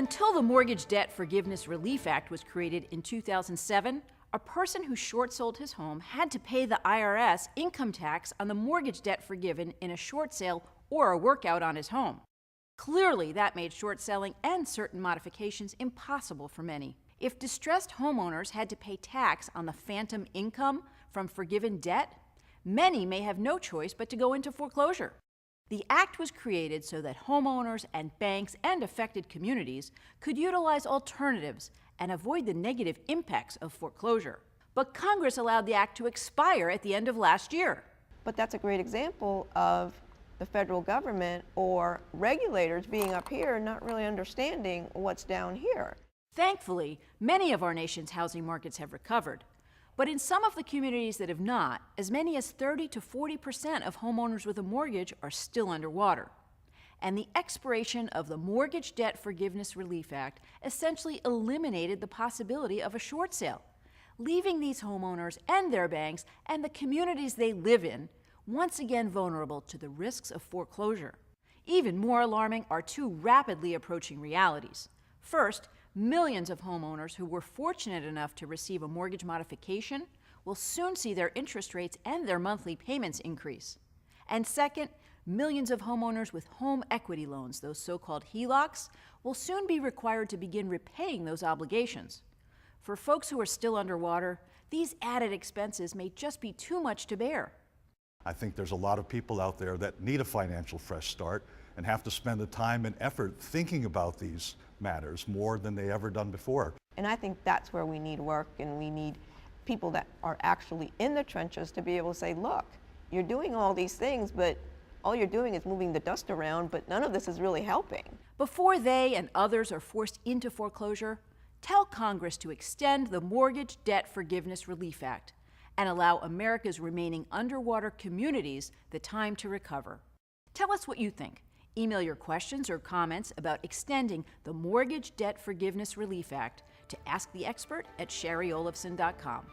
Until the Mortgage Debt Forgiveness Relief Act was created in 2007, a person who short-sold his home had to pay the IRS income tax on the mortgage debt forgiven in a short sale or a workout on his home. Clearly, that made short selling and certain modifications impossible for many. If distressed homeowners had to pay tax on the phantom income from forgiven debt, many may have no choice but to go into foreclosure. The act was created so that homeowners and banks and affected communities could utilize alternatives and avoid the negative impacts of foreclosure. But Congress allowed the act to expire at the end of last year. But that's a great example of the federal government or regulators being up here not really understanding what's down here. Thankfully, many of our nation's housing markets have recovered. But in some of the communities that have not, as many as 30 to 40% of homeowners with a mortgage are still underwater. And the expiration of the Mortgage Debt Forgiveness Relief Act essentially eliminated the possibility of a short sale, leaving these homeowners and their banks and the communities they live in once again vulnerable to the risks of foreclosure. Even more alarming are two rapidly approaching realities. First, millions of homeowners who were fortunate enough to receive a mortgage modification will soon see their interest rates and their monthly payments increase. And second, millions of homeowners with home equity loans, those so-called HELOCs, will soon be required to begin repaying those obligations. For folks who are still underwater, these added expenses may just be too much to bear. I think there's a lot of people out there that need a financial fresh start and have to spend the time and effort thinking about these matters more than they ever done before. And I think that's where we need work, and we need people that are actually in the trenches to be able to say, look, you're doing all these things, but all you're doing is moving the dust around, but none of this is really helping. Before they and others are forced into foreclosure, tell Congress to extend the Mortgage Debt Forgiveness Relief Act and allow America's remaining underwater communities the time to recover. Tell us what you think. Email your questions or comments about extending the Mortgage Debt Forgiveness Relief Act to AskTheExpert@ShariOlefson.com.